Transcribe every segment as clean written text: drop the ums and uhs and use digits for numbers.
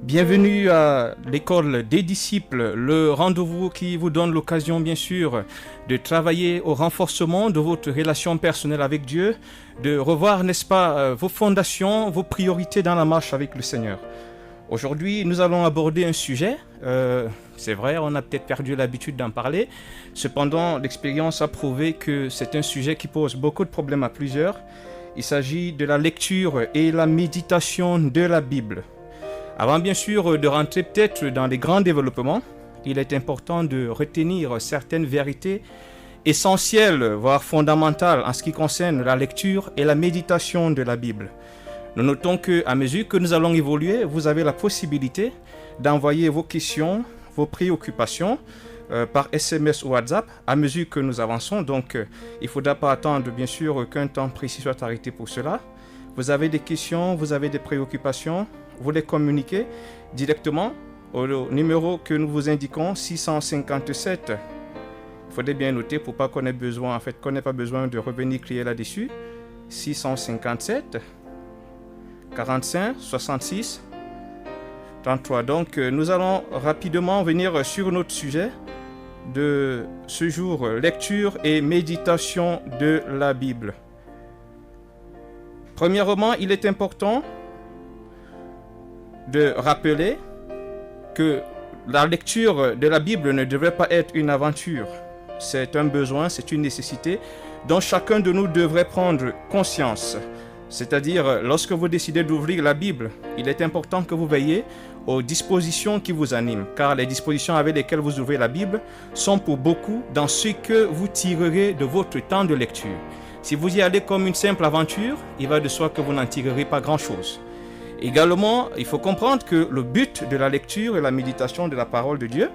Bienvenue à l'école des disciples, le rendez-vous qui vous donne l'occasion bien sûr de travailler au renforcement de votre relation personnelle avec Dieu, de revoir, n'est-ce pas, vos fondations, vos priorités dans la marche avec le Seigneur. Aujourd'hui, nous allons aborder un sujet, c'est vrai, on a peut-être perdu l'habitude d'en parler, cependant l'expérience a prouvé que c'est un sujet qui pose beaucoup de problèmes à plusieurs. Il s'agit de la lecture et la méditation de la Bible. Avant bien sûr de rentrer peut-être dans les grands développements, il est important de retenir certaines vérités essentielles, voire fondamentales en ce qui concerne la lecture et la méditation de la Bible. Nous notons qu'à mesure que nous allons évoluer, vous avez la possibilité d'envoyer vos questions, vos préoccupations par SMS ou WhatsApp à mesure que nous avançons. Donc, il ne faudra pas attendre bien sûr qu'un temps précis soit arrêté pour cela. Vous avez des questions, vous avez des préoccupations, vous les communiquez directement au numéro que nous vous indiquons, 657. Il faudrait bien noter pour pas qu'on ait besoin, qu'on n'ait pas besoin de revenir crier là-dessus. 657 45 66 33. Donc, nous allons rapidement venir sur notre sujet de ce jour, lecture et méditation de la Bible. Premièrement, il est important de rappeler que la lecture de la Bible ne devrait pas être une aventure. C'est un besoin, c'est une nécessité dont chacun de nous devrait prendre conscience. C'est-à-dire, lorsque vous décidez d'ouvrir la Bible, il est important que vous veilliez aux dispositions qui vous animent, car les dispositions avec lesquelles vous ouvrez la Bible sont pour beaucoup dans ce que vous tirerez de votre temps de lecture. Si vous y allez comme une simple aventure, il va de soi que vous n'en tirerez pas grand-chose. Également, il faut comprendre que le but de la lecture et la méditation de la parole de Dieu,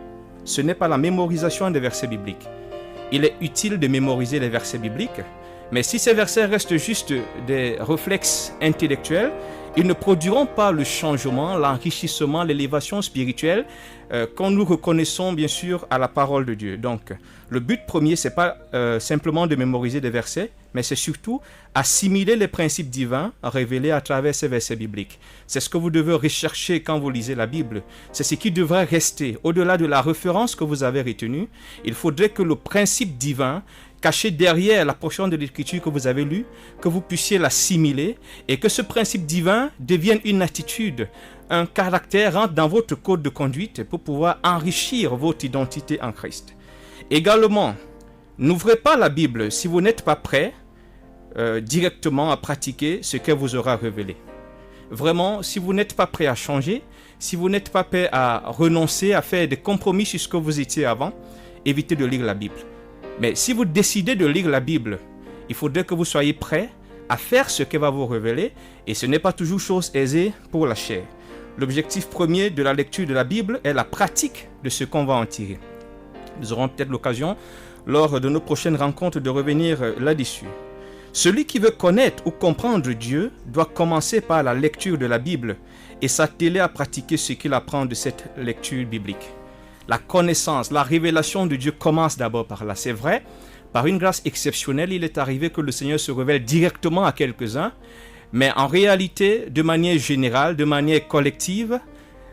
ce n'est pas la mémorisation des versets bibliques. Il est utile de mémoriser les versets bibliques, mais si ces versets restent juste des réflexes intellectuels, ils ne produiront pas le changement, l'enrichissement, l'élévation spirituelle qu'on nous reconnaissons bien sûr à la parole de Dieu. Donc, le but premier, ce n'est pas simplement de mémoriser des versets, mais c'est surtout assimiler les principes divins révélés à travers ces versets bibliques. C'est ce que vous devez rechercher quand vous lisez la Bible. C'est ce qui devrait rester. Au-delà de la référence que vous avez retenue, il faudrait que le principe divin caché derrière la portion de l'écriture que vous avez lue, que vous puissiez l'assimiler et que ce principe divin devienne une attitude, un caractère rentre dans votre code de conduite pour pouvoir enrichir votre identité en Christ. Également, n'ouvrez pas la Bible si vous n'êtes pas prêt directement à pratiquer ce qu'elle vous aura révélé. Vraiment, si vous n'êtes pas prêt à changer, si vous n'êtes pas prêt à renoncer, à faire des compromis sur ce que vous étiez avant, évitez de lire la Bible. Mais si vous décidez de lire la Bible, il faudrait que vous soyez prêt à faire ce qu'elle va vous révéler, et ce n'est pas toujours chose aisée pour la chair. L'objectif premier de la lecture de la Bible est la pratique de ce qu'on va en tirer. Nous aurons peut-être l'occasion, lors de nos prochaines rencontres, de revenir là-dessus. Celui qui veut connaître ou comprendre Dieu doit commencer par la lecture de la Bible et s'atteler à pratiquer ce qu'il apprend de cette lecture biblique. La connaissance, la révélation de Dieu commence d'abord par là. C'est vrai, par une grâce exceptionnelle, il est arrivé que le Seigneur se révèle directement à quelques-uns, mais en réalité, de manière générale, de manière collective,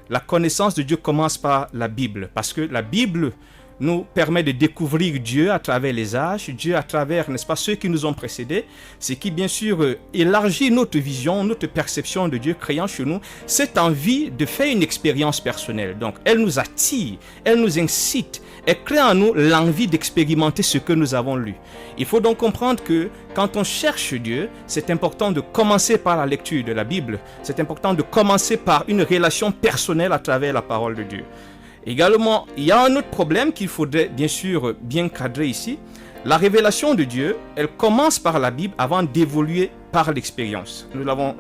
la connaissance de Dieu commence par la Bible, parce que la Bible nous permet de découvrir Dieu à travers les âges, Dieu à travers, n'est-ce pas, ceux qui nous ont précédés, ce qui bien sûr élargit notre vision, notre perception de Dieu, créant chez nous cette envie de faire une expérience personnelle. Donc elle nous attire, elle nous incite, elle crée en nous l'envie d'expérimenter ce que nous avons lu. Il faut donc comprendre que quand on cherche Dieu, c'est important de commencer par la lecture de la Bible, c'est important de commencer par une relation personnelle à travers la parole de Dieu. Également, il y a un autre problème qu'il faudrait bien sûr bien cadrer ici. La révélation de Dieu, elle commence par la Bible avant d'évoluer par l'expérience. Nous l'avons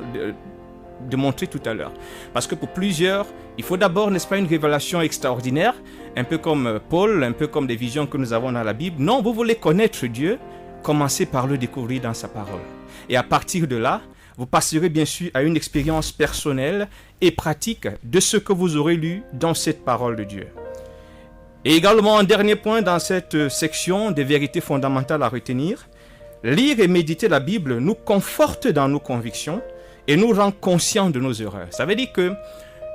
démontré tout à l'heure. Parce que pour plusieurs, il faut d'abord, n'est-ce pas, une révélation extraordinaire, un peu comme Paul, un peu comme des visions que nous avons dans la Bible. Non, vous voulez connaître Dieu, commencez par le découvrir dans sa parole. Et à partir de là, vous passerez bien sûr à une expérience personnelle et pratique de ce que vous aurez lu dans cette parole de Dieu. Et également, un dernier point dans cette section des vérités fondamentales à retenir, lire et méditer la Bible nous conforte dans nos convictions et nous rend conscients de nos erreurs. Ça veut dire que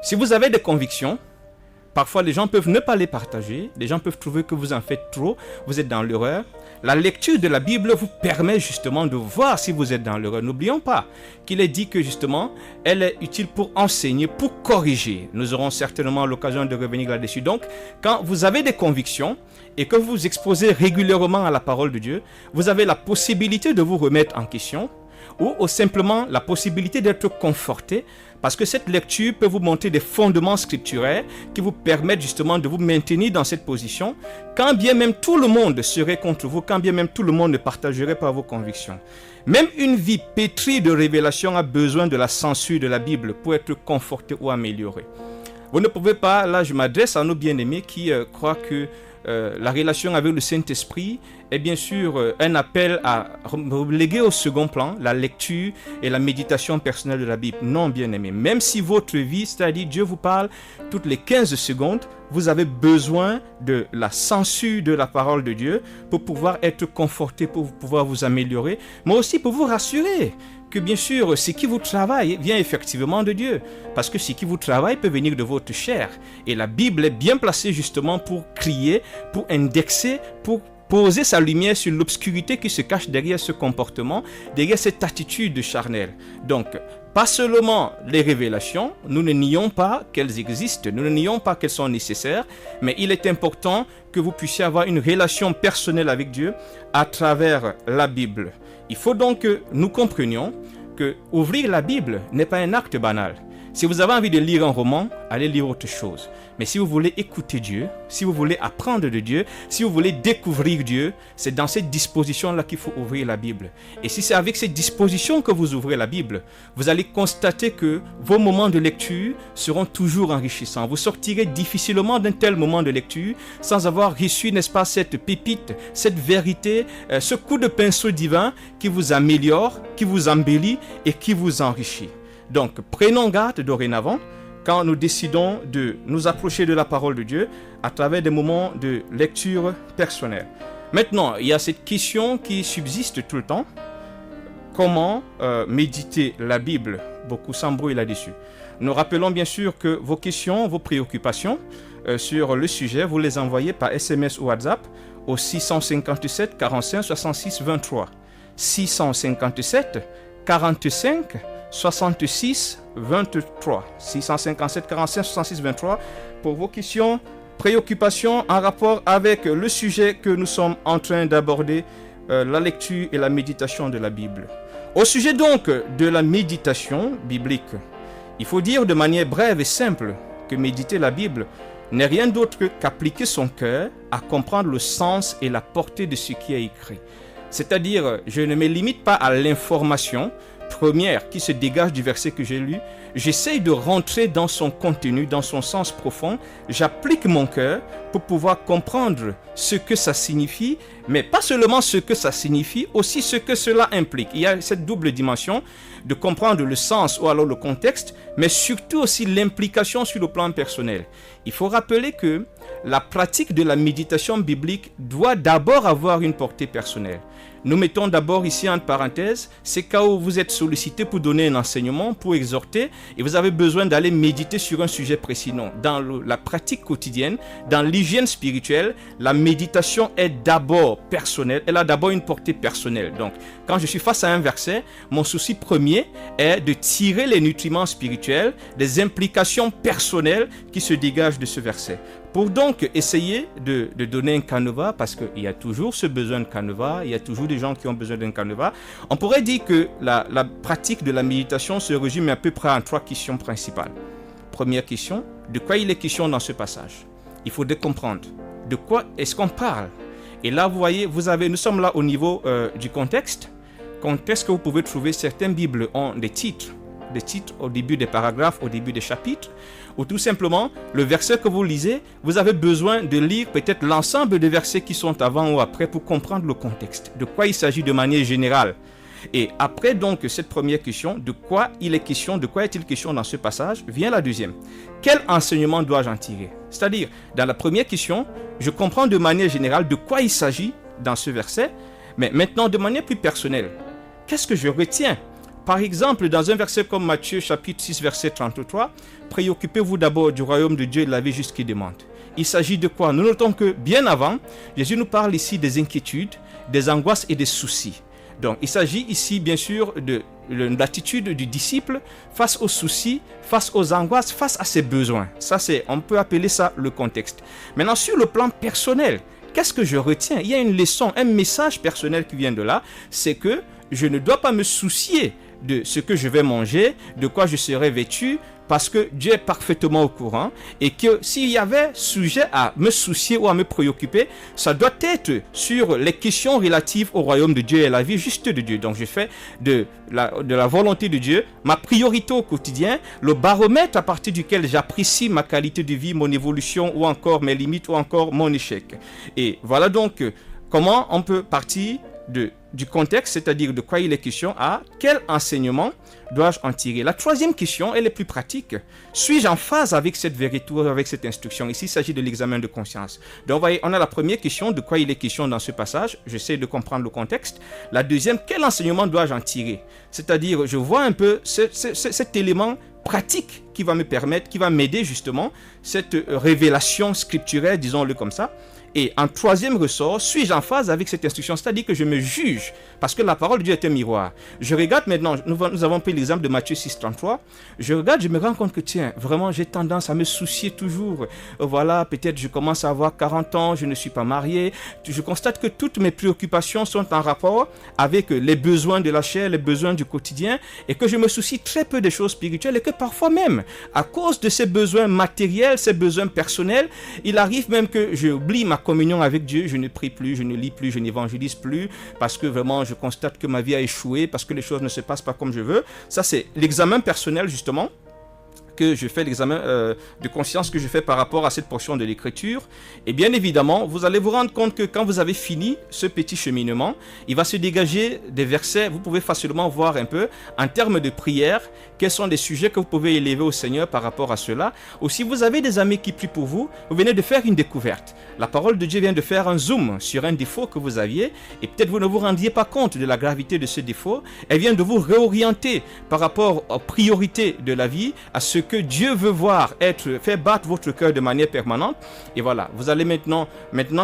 Si vous avez des convictions, parfois les gens peuvent ne pas les partager, les gens peuvent trouver que vous en faites trop, vous êtes dans l'erreur. La lecture de la Bible vous permet justement de voir si vous êtes dans l'erreur. N'oublions pas qu'il est dit que justement, elle est utile pour enseigner, pour corriger. Nous aurons certainement l'occasion de revenir là-dessus. Donc, quand vous avez des convictions et que vous vous exposez régulièrement à la parole de Dieu, vous avez la possibilité de vous remettre en question ou simplement la possibilité d'être conforté, parce que cette lecture peut vous montrer des fondements scripturaires qui vous permettent justement de vous maintenir dans cette position, quand bien même tout le monde serait contre vous, quand bien même tout le monde ne partagerait pas vos convictions. Même une vie pétrie de révélation a besoin de la censure de la Bible pour être confortée ou améliorée. Vous ne pouvez pas, là je m'adresse à nos bien-aimés qui croient que la relation avec le Saint-Esprit est bien sûr un appel à reléguer au second plan la lecture et la méditation personnelle de la Bible. Non, bien-aimé, même si votre vie, c'est-à-dire Dieu vous parle toutes les 15 secondes, vous avez besoin de la censure de la parole de Dieu pour pouvoir être conforté, pour pouvoir vous améliorer, mais aussi pour vous rassurer que bien sûr, ce qui vous travaille vient effectivement de Dieu. Parce que ce qui vous travaille peut venir de votre chair. Et la Bible est bien placée justement pour crier, pour indexer, pour poser sa lumière sur l'obscurité qui se cache derrière ce comportement, derrière cette attitude charnelle. Donc, pas seulement les révélations, nous ne nions pas qu'elles existent, nous ne nions pas qu'elles sont nécessaires, mais il est important que vous puissiez avoir une relation personnelle avec Dieu à travers la Bible. Il faut donc que nous comprenions que ouvrir la Bible n'est pas un acte banal. Si vous avez envie de lire un roman, allez lire autre chose. Mais si vous voulez écouter Dieu, si vous voulez apprendre de Dieu, si vous voulez découvrir Dieu, c'est dans cette disposition-là qu'il faut ouvrir la Bible. Et si c'est avec cette disposition que vous ouvrez la Bible, vous allez constater que vos moments de lecture seront toujours enrichissants. Vous sortirez difficilement d'un tel moment de lecture sans avoir reçu, n'est-ce pas, cette pépite, cette vérité, ce coup de pinceau divin qui vous améliore, qui vous embellit et qui vous enrichit. Donc, prenons garde dorénavant quand nous décidons de nous approcher de la parole de Dieu à travers des moments de lecture personnelle. Maintenant, il y a cette question qui subsiste tout le temps. Comment méditer la Bible? Beaucoup s'embrouillent là-dessus. Nous rappelons bien sûr que vos questions, vos préoccupations sur le sujet, vous les envoyez par SMS ou WhatsApp au 657 45 66 23. 657 45 66 23. 657 45 66 23 pour vos questions, préoccupations en rapport avec le sujet que nous sommes en train d'aborder, la lecture et la méditation de la Bible. Au sujet donc de la méditation biblique, il faut dire de manière brève et simple que méditer la Bible n'est rien d'autre qu'appliquer son cœur à comprendre le sens et la portée de ce qui est écrit. C'est-à-dire, je ne me limite pas à l'information première qui se dégage du verset que j'ai lu. J'essaye de rentrer dans son contenu, dans son sens profond. J'applique mon cœur pour pouvoir comprendre ce que ça signifie, mais pas seulement ce que ça signifie, aussi ce que cela implique. Il y a cette double dimension de comprendre le sens ou alors le contexte, mais surtout aussi l'implication sur le plan personnel. Il faut rappeler que la pratique de la méditation biblique doit d'abord avoir une portée personnelle. Nous mettons d'abord ici en parenthèse, c'est cas où vous êtes sollicité pour donner un enseignement, pour exhorter, et vous avez besoin d'aller méditer sur un sujet précis. Non, dans la pratique quotidienne, dans l'hygiène spirituelle, la méditation est d'abord personnelle, elle a d'abord une portée personnelle. Donc, quand je suis face à un verset, mon souci premier est de tirer les nutriments spirituels, des implications personnelles qui se dégagent de ce verset. Pour donc essayer de donner un canevas, parce qu'il y a toujours ce besoin de canevas, il y a toujours des gens qui ont besoin d'un canevas, on pourrait dire que la pratique de la méditation se résume à peu près en 3 questions principales. Première question, de quoi il est question dans ce passage? Il faut comprendre de quoi est-ce qu'on parle. Et là, vous voyez, nous sommes là au niveau du contexte. Contexte que vous pouvez trouver, certaines Bibles ont des titres au début des paragraphes, au début des chapitres, ou tout simplement, le verset que vous lisez, vous avez besoin de lire peut-être l'ensemble des versets qui sont avant ou après pour comprendre le contexte, de quoi il s'agit de manière générale. Et après donc cette première question, de quoi il est question, de quoi est-il question dans ce passage, vient la deuxième. Quel enseignement dois-je en tirer? C'est-à-dire, dans la première question, je comprends de manière générale de quoi il s'agit dans ce verset, mais maintenant de manière plus personnelle, qu'est-ce que je retiens par exemple, dans un verset comme Matthieu chapitre 6, verset 33, préoccupez-vous d'abord du royaume de Dieu et de la vie juste qu'il demande. Il s'agit de quoi? Nous notons que bien avant, Jésus nous parle ici des inquiétudes, des angoisses et des soucis. Donc, il s'agit ici, bien sûr, de l'attitude du disciple face aux soucis, face aux angoisses, face à ses besoins. Ça, on peut appeler ça le contexte. Maintenant, sur le plan personnel, qu'est-ce que je retiens? Il y a une leçon, un message personnel qui vient de là, c'est que je ne dois pas me soucier de ce que je vais manger, de quoi je serai vêtu, parce que Dieu est parfaitement au courant et que s'il y avait sujet à me soucier ou à me préoccuper, ça doit être sur les questions relatives au royaume de Dieu et à la vie juste de Dieu. Donc je fais de la volonté de Dieu ma priorité au quotidien, le baromètre à partir duquel j'apprécie ma qualité de vie, mon évolution ou encore mes limites ou encore mon échec. Et voilà donc comment on peut partir du contexte, c'est-à-dire de quoi il est question, à quel enseignement dois-je en tirer. La troisième question, elle est plus pratique. Suis-je en phase avec cette vérité ou avec cette instruction? Ici, il s'agit de l'examen de conscience. Donc, on a la première question, de quoi il est question dans ce passage. J'essaie de comprendre le contexte. La deuxième, quel enseignement dois-je en tirer? C'est-à-dire, je vois un peu cet élément pratique qui va me permettre, qui va m'aider justement, cette révélation scripturaire, disons-le comme ça. Et en troisième ressort, suis-je en phase avec cette instruction? C'est-à-dire que je me juge, parce que la parole de Dieu est un miroir. Je regarde maintenant, nous avons pris l'exemple de Matthieu 6, 33. Je regarde, je me rends compte que tiens, vraiment j'ai tendance à me soucier toujours. Voilà, peut-être je commence à avoir 40 ans, je ne suis pas marié. Je constate que toutes mes préoccupations sont en rapport avec les besoins de la chair, les besoins du quotidien, et que je me soucie très peu des choses spirituelles, et que parfois même, à cause de ces besoins matériels, ces besoins personnels, il arrive même que j'oublie ma communion avec Dieu, je ne prie plus, je ne lis plus, je n'évangélise plus, parce que vraiment je constate que ma vie a échoué, parce que les choses ne se passent pas comme je veux. Ça, c'est l'examen personnel justement que je fais, l'examen de conscience que je fais par rapport à cette portion de l'écriture. Et bien évidemment, vous allez vous rendre compte que quand vous avez fini ce petit cheminement, il va se dégager des versets, vous pouvez facilement voir un peu, en termes de prière, quels sont les sujets que vous pouvez élever au Seigneur par rapport à cela. Ou si vous avez des amis qui prient pour vous, vous venez de faire une découverte. La parole de Dieu vient de faire un zoom sur un défaut que vous aviez, et peut-être vous ne vous rendiez pas compte de la gravité de ce défaut. Elle vient de vous réorienter par rapport aux priorités de la vie, à ce que Dieu veut voir faire battre votre cœur de manière permanente. Et voilà, vous allez maintenant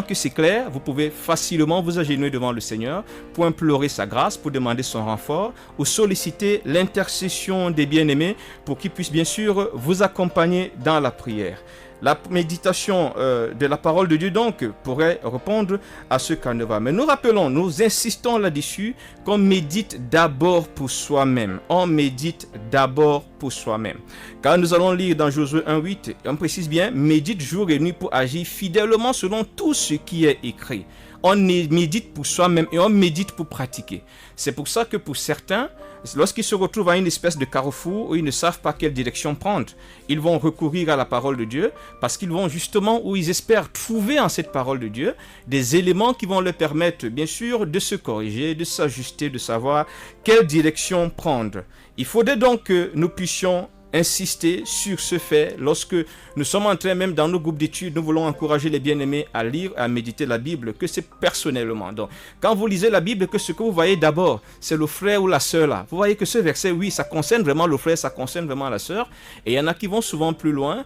que c'est clair, vous pouvez facilement vous agenouiller devant le Seigneur pour implorer sa grâce, pour demander son renfort, ou solliciter l'intercession des bien-aimés pour qu'ils puissent bien sûr vous accompagner dans la prière. La méditation de la parole de Dieu donc pourrait répondre à ce canevas. Mais nous rappelons, nous insistons là-dessus qu'on médite d'abord pour soi-même. On médite d'abord pour soi-même. Car nous allons lire dans Josué 1:8, on précise bien, médite jour et nuit pour agir fidèlement selon tout ce qui est écrit. On médite pour soi-même et on médite pour pratiquer. C'est pour ça que pour certains, lorsqu'ils se retrouvent à une espèce de carrefour où ils ne savent pas quelle direction prendre, ils vont recourir à la parole de Dieu parce qu'ils vont justement où ils espèrent trouver en cette parole de Dieu des éléments qui vont leur permettre bien sûr de se corriger, de s'ajuster, de savoir quelle direction prendre. Il faudrait donc que nous puissions insister sur ce fait lorsque nous sommes en train, même dans nos groupes d'études, nous voulons encourager les bien-aimés à lire, à méditer la Bible, que c'est personnellement. Donc, quand vous lisez la Bible, que ce que vous voyez d'abord, c'est le frère ou la sœur là. Vous voyez que ce verset, oui, ça concerne vraiment le frère, ça concerne vraiment la sœur. Et il y en a qui vont souvent plus loin.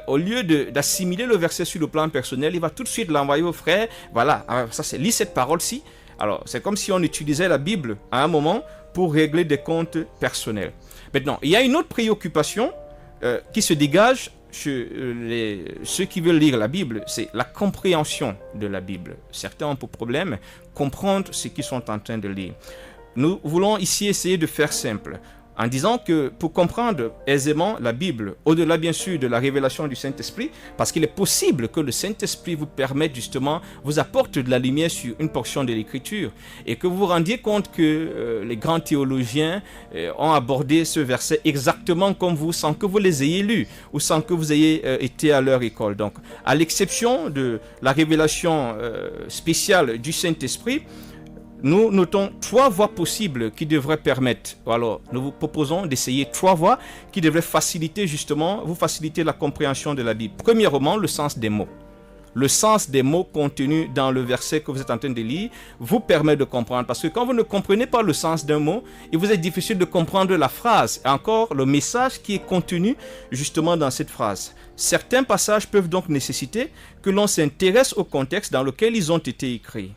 Au lieu d'assimiler le verset sur le plan personnel, il va tout de suite l'envoyer au frère. Voilà, alors, ça c'est, lis cette parole-ci. Alors, c'est comme si on utilisait la Bible à un moment pour régler des comptes personnels. Maintenant, il y a une autre préoccupation qui se dégage chez ceux qui veulent lire la Bible, c'est la compréhension de la Bible. Certains ont pour problème comprendre ce qu'ils sont en train de lire. Nous voulons ici essayer de faire simple, en disant que pour comprendre aisément la Bible, au-delà bien sûr de la révélation du Saint-Esprit, parce qu'il est possible que le Saint-Esprit vous permette justement, vous apporte de la lumière sur une portion de l'Écriture, et que vous vous rendiez compte que les grands théologiens ont abordé ce verset exactement comme vous, sans que vous les ayez lus, ou sans que vous ayez été à leur école. Donc, à l'exception de la révélation spéciale du Saint-Esprit, nous notons 3 voies possibles qui devraient permettre, alors nous vous proposons d'essayer 3 voies qui devraient faciliter justement, vous faciliter la compréhension de la Bible. Premièrement, le sens des mots. le sens des mots contenus dans le verset que vous êtes en train de lire vous permet de comprendre. Parce que quand vous ne comprenez pas le sens d'un mot, il vous est difficile de comprendre la phrase, et encore le message qui est contenu justement dans cette phrase. Certains passages peuvent donc nécessiter que l'on s'intéresse au contexte dans lequel ils ont été écrits.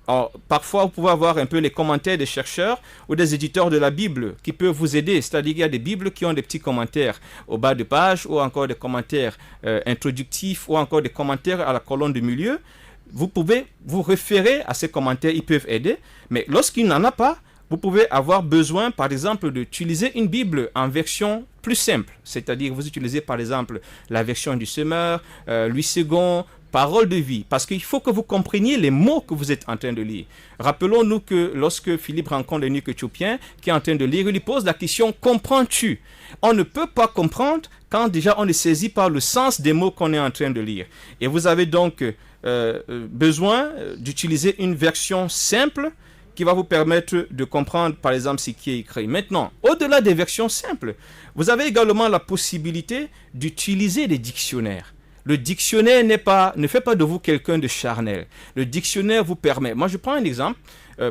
Alors, parfois, vous pouvez avoir un peu les commentaires des chercheurs ou des éditeurs de la Bible qui peuvent vous aider. C'est-à-dire qu'il y a des Bibles qui ont des petits commentaires au bas de page ou encore des commentaires introductifs ou encore des commentaires à la colonne du milieu. Vous pouvez vous référer à ces commentaires, ils peuvent aider. Mais lorsqu'il n'en a pas, vous pouvez avoir besoin, par exemple, d'utiliser une Bible en version plus simple. C'est-à-dire vous utilisez, par exemple, la version du Semeur, Louis II, Parole de vie, parce qu'il faut que vous compreniez les mots que vous êtes en train de lire. Rappelons-nous que lorsque Philippe rencontre l'eunuque éthiopien qui est en train de lire, il lui pose la question « Comprends-tu » On ne peut pas comprendre quand déjà on est saisi par le sens des mots qu'on est en train de lire. Et vous avez donc besoin d'utiliser une version simple qui va vous permettre de comprendre, par exemple, ce qui est écrit. Maintenant, au-delà des versions simples, vous avez également la possibilité d'utiliser des dictionnaires. Le dictionnaire ne fait pas de vous quelqu'un de charnel. Le dictionnaire vous permet. Moi, je prends un exemple.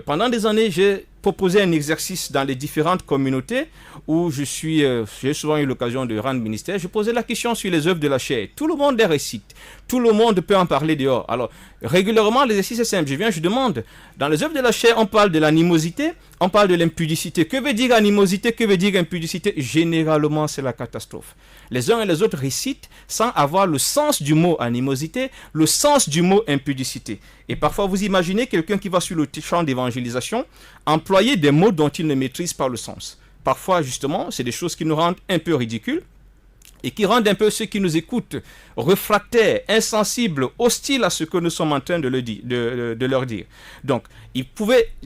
Pendant des années, j'ai proposé un exercice dans les différentes communautés où j'ai souvent eu l'occasion de rendre ministère. Je posais la question sur les œuvres de la chair. Tout le monde les récite. Tout le monde peut en parler dehors. Alors, régulièrement, l'exercice est simple. Je demande. Dans les œuvres de la chair, on parle de l'animosité, on parle de l'impudicité. Que veut dire animosité? Que veut dire impudicité? Généralement, c'est la catastrophe. Les uns et les autres récitent sans avoir le sens du mot animosité, le sens du mot impudicité. Et parfois, vous imaginez quelqu'un qui va sur le champ d'évangélisation employer des mots dont il ne maîtrise pas le sens. Parfois, justement, c'est des choses qui nous rendent un peu ridicules et qui rendent un peu ceux qui nous écoutent réfractaires, insensibles, hostiles à ce que nous sommes en train de leur dire. Donc,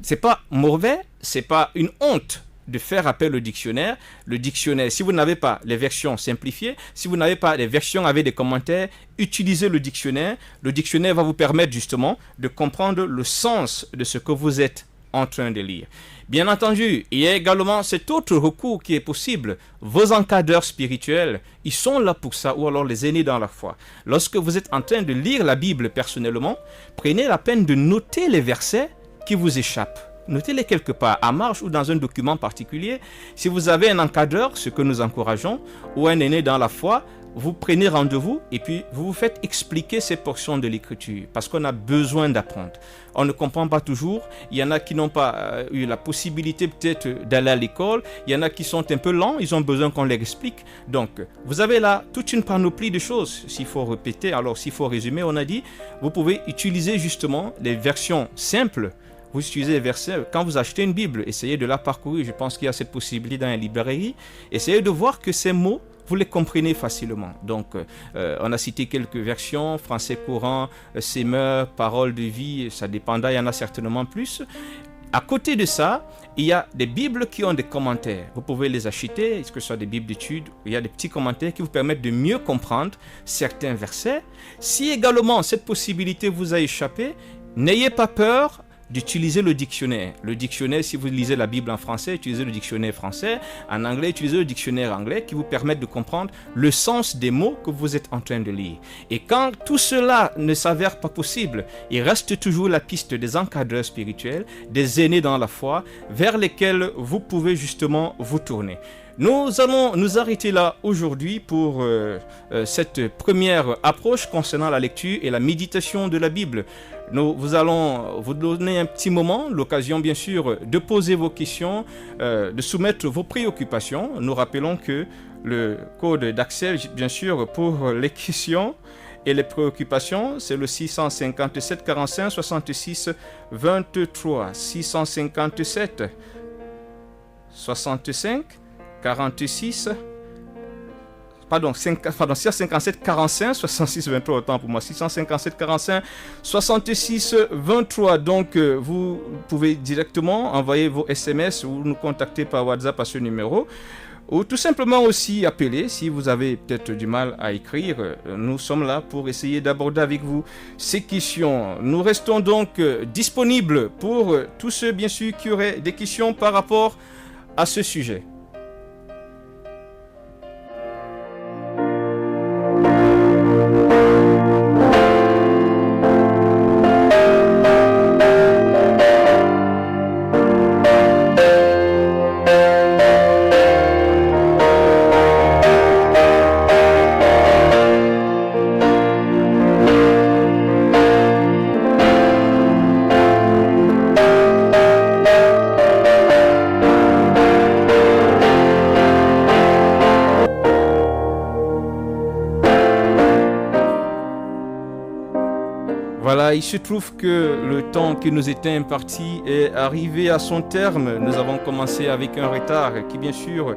c'est pas mauvais, c'est pas une honte de faire appel au dictionnaire. Le dictionnaire, si vous n'avez pas les versions simplifiées, si vous n'avez pas les versions avec des commentaires, utilisez le dictionnaire. Le dictionnaire va vous permettre justement de comprendre le sens de ce que vous êtes en train de lire. Bien entendu, il y a également cet autre recours qui est possible. Vos encadreurs spirituels, ils sont là pour ça, ou alors les aînés dans la foi. Lorsque vous êtes en train de lire la Bible personnellement, prenez la peine de noter les versets qui vous échappent. Notez-les quelque part, à marge ou dans un document particulier. Si vous avez un encadreur, ce que nous encourageons, ou un aîné dans la foi, vous prenez rendez-vous et puis vous vous faites expliquer ces portions de l'écriture parce qu'on a besoin d'apprendre. On ne comprend pas toujours. Il y en a qui n'ont pas eu la possibilité peut-être d'aller à l'école. Il y en a qui sont un peu lents. Ils ont besoin qu'on leur explique. Donc, vous avez là toute une panoplie de choses. S'il faut répéter, alors s'il faut résumer, on a dit, vous pouvez utiliser justement les versions simples. Vous utilisez les versets, quand vous achetez une Bible, essayez de la parcourir. Je pense qu'il y a cette possibilité dans les librairies. Essayez de voir que ces mots, vous les comprenez facilement. Donc, on a cité quelques versions, français courant, Semeur, parole de vie, ça dépendra, il y en a certainement plus. À côté de ça, il y a des Bibles qui ont des commentaires. Vous pouvez les acheter, est-ce que ce soit des Bibles d'études, il y a des petits commentaires qui vous permettent de mieux comprendre certains versets. Si également cette possibilité vous a échappé, n'ayez pas peur d'utiliser le dictionnaire. Le dictionnaire, si vous lisez la Bible en français, utilisez le dictionnaire français. En anglais, utilisez le dictionnaire anglais qui vous permettent de comprendre le sens des mots que vous êtes en train de lire. Et quand tout cela ne s'avère pas possible, il reste toujours la piste des encadreurs spirituels, des aînés dans la foi, vers lesquels vous pouvez justement vous tourner. Nous allons nous arrêter là aujourd'hui pour cette première approche concernant la lecture et la méditation de la Bible. Nous allons vous donner un petit moment, l'occasion bien sûr de poser vos questions, de soumettre vos préoccupations. Nous rappelons que le code d'accès, bien sûr, pour les questions et les préoccupations, c'est le 657 45 66 23. 657 65 46 657 45 66 23, autant pour moi, 657 45 66 23. Donc vous pouvez directement envoyer vos SMS ou nous contacter par WhatsApp à ce numéro, ou tout simplement aussi appeler si vous avez peut-être du mal à écrire. Nous sommes là pour essayer d'aborder avec vous ces questions. Nous restons donc disponibles pour tous ceux bien sûr qui auraient des questions par rapport à ce sujet. Voilà, il se trouve que le temps qui nous était imparti est arrivé à son terme. Nous avons commencé avec un retard qui, bien sûr,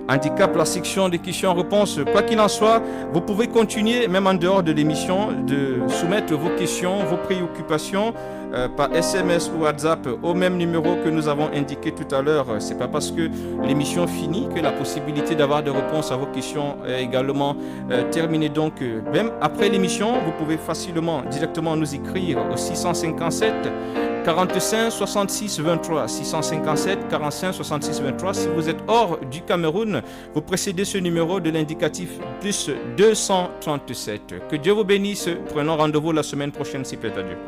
handicape la section des questions-réponses. Quoi qu'il en soit, vous pouvez continuer, même en dehors de l'émission, de soumettre vos questions, vos préoccupations par SMS ou WhatsApp au même numéro que nous avons indiqué tout à l'heure. C'est pas parce que l'émission finit que la possibilité d'avoir des réponses à vos questions est également terminée. Donc, même après l'émission, vous pouvez facilement, directement nous écrire au 657 45 66 23 657 45 66 23. Si vous êtes hors du Cameroun, vous précédez ce numéro de l'indicatif plus 237. Que Dieu vous bénisse. Prenons rendez-vous la semaine prochaine, si plaît à Dieu.